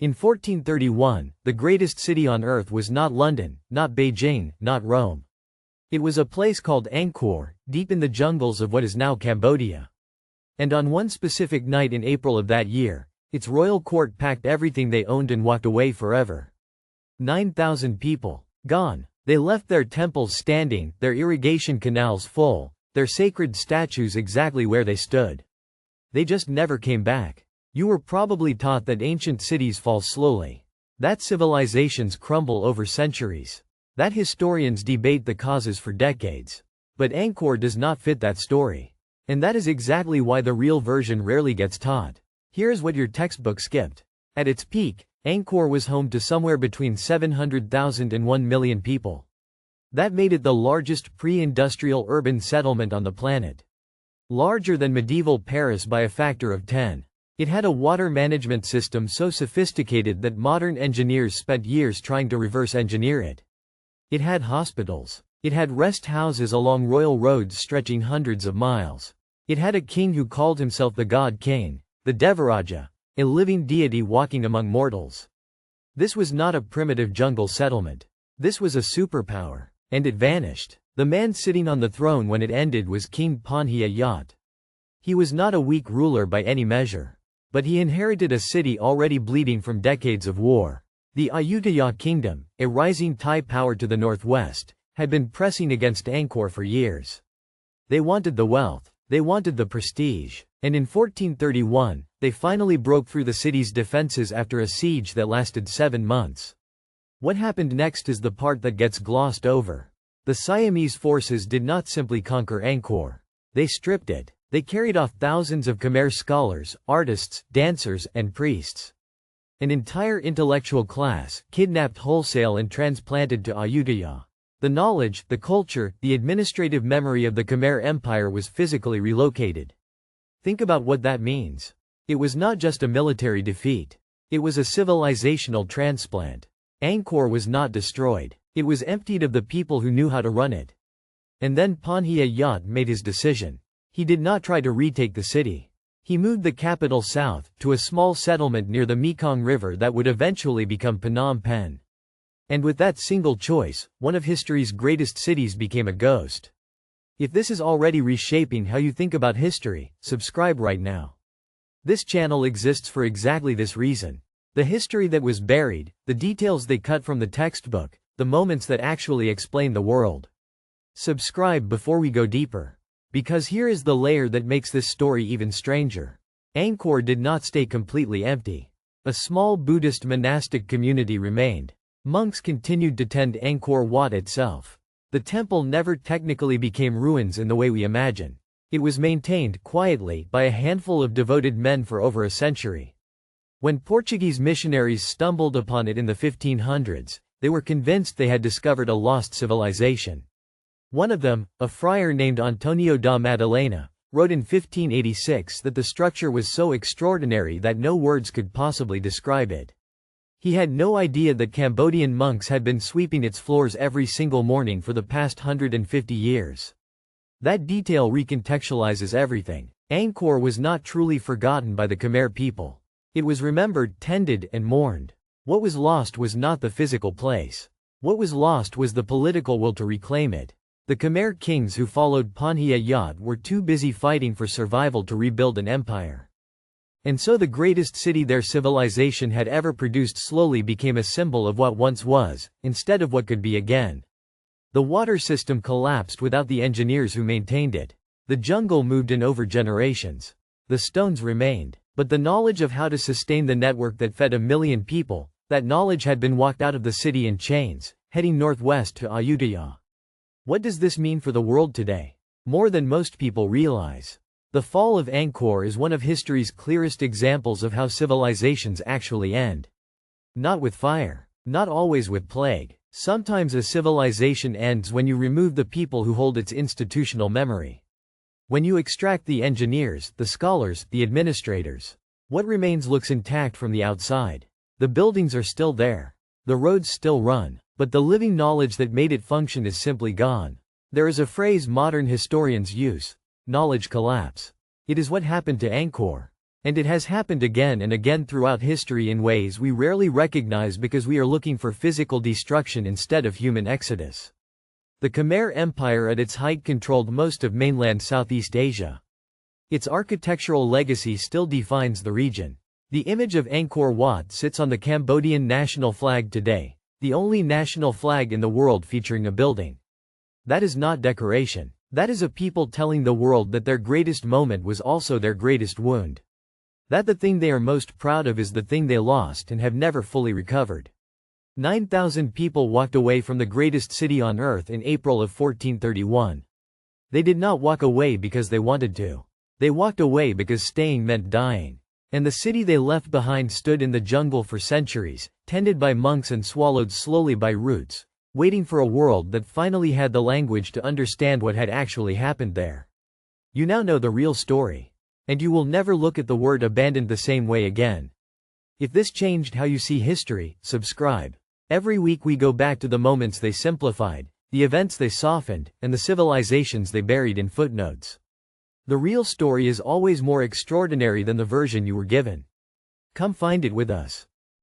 In 1431, the greatest city on earth was not London, not Beijing, not Rome. It was a place called Angkor, deep in the jungles of what is now Cambodia. And on one specific night in April of that year, its royal court packed everything they owned and walked away forever. 9,000 people. Gone. They left their temples standing, their irrigation canals full, their sacred statues exactly where they stood. They just never came back. You were probably taught that ancient cities fall slowly. That civilizations crumble over centuries. That historians debate the causes for decades. But Angkor does not fit that story. And that is exactly why the real version rarely gets taught. Here's what your textbook skipped. At its peak, Angkor was home to somewhere between 700,000 and 1 million people. That made it the largest pre-industrial urban settlement on the planet. Larger than medieval Paris by a factor of 10. It had a water management system so sophisticated that modern engineers spent years trying to reverse engineer it. It had hospitals. It had rest houses along royal roads stretching hundreds of miles. It had a king who called himself the God King, the Devaraja, a living deity walking among mortals. This was not a primitive jungle settlement. This was a superpower. And it vanished. The man sitting on the throne when it ended was King Panhia Yat. He was not a weak ruler by any measure. But he inherited a city already bleeding from decades of war. The Ayutthaya kingdom, a rising Thai power to the northwest, had been pressing against Angkor for years. They wanted the wealth. They wanted the prestige. And in 1431, they finally broke through the city's defenses after a siege that lasted 7 months. What happened next is the part that gets glossed over. The Siamese forces did not simply conquer Angkor. They stripped it. They carried off thousands of Khmer scholars, artists, dancers, and priests. An entire intellectual class, kidnapped wholesale and transplanted to Ayutthaya. The knowledge, the culture, the administrative memory of the Khmer Empire was physically relocated. Think about what that means. It was not just a military defeat. It was a civilizational transplant. Angkor was not destroyed. It was emptied of the people who knew how to run it. And then Panhia Yat made his decision. He did not try to retake the city. He moved the capital south, to a small settlement near the Mekong River that would eventually become Phnom Penh. And with that single choice, one of history's greatest cities became a ghost. If this is already reshaping how you think about history, subscribe right now. This channel exists for exactly this reason. The history that was buried, the details they cut from the textbook, the moments that actually explain the world. Subscribe before we go deeper. Because here is the layer that makes this story even stranger. Angkor did not stay completely empty. A small Buddhist monastic community remained. Monks continued to tend Angkor Wat itself. The temple never technically became ruins in the way we imagine. It was maintained quietly by a handful of devoted men for over a century. When Portuguese missionaries stumbled upon it in the 1500s, they were convinced they had discovered a lost civilization. One of them, a friar named Antonio da Madalena, wrote in 1586 that the structure was so extraordinary that no words could possibly describe it. He had no idea that Cambodian monks had been sweeping its floors every single morning for the past 150 years. That detail recontextualizes everything. Angkor was not truly forgotten by the Khmer people. It was remembered, tended, and mourned. What was lost was not the physical place. What was lost was the political will to reclaim it. The Khmer kings who followed Panhia Yat were too busy fighting for survival to rebuild an empire. And so the greatest city their civilization had ever produced slowly became a symbol of what once was, instead of what could be again. The water system collapsed without the engineers who maintained it. The jungle moved in over generations. The stones remained. But the knowledge of how to sustain the network that fed 1 million people, that knowledge had been walked out of the city in chains, heading northwest to Ayutthaya. What does this mean for the world today? More than most people realize. The fall of Angkor is one of history's clearest examples of how civilizations actually end. Not with fire. Not always with plague. Sometimes a civilization ends when you remove the people who hold its institutional memory. When you extract the engineers, the scholars, the administrators. What remains looks intact from the outside. The buildings are still there. The roads still run. But the living knowledge that made it function is simply gone. There is a phrase modern historians use: knowledge collapse. It is what happened to Angkor. And it has happened again and again throughout history in ways we rarely recognize because we are looking for physical destruction instead of human exodus. The Khmer Empire at its height controlled most of mainland Southeast Asia. Its architectural legacy still defines the region. The image of Angkor Wat sits on the Cambodian national flag today, the only national flag in the world featuring a building. That is not decoration. That is a people telling the world that their greatest moment was also their greatest wound. That the thing they are most proud of is the thing they lost and have never fully recovered. 9,000 people walked away from the greatest city on earth in April of 1431. They did not walk away because they wanted to. They walked away because staying meant dying. And the city they left behind stood in the jungle for centuries, tended by monks and swallowed slowly by roots, waiting for a world that finally had the language to understand what had actually happened there. You now know the real story. And you will never look at the word abandoned the same way again. If this changed how you see history, subscribe. Every week we go back to the moments they simplified, the events they softened, and the civilizations they buried in footnotes. The real story is always more extraordinary than the version you were given. Come find it with us.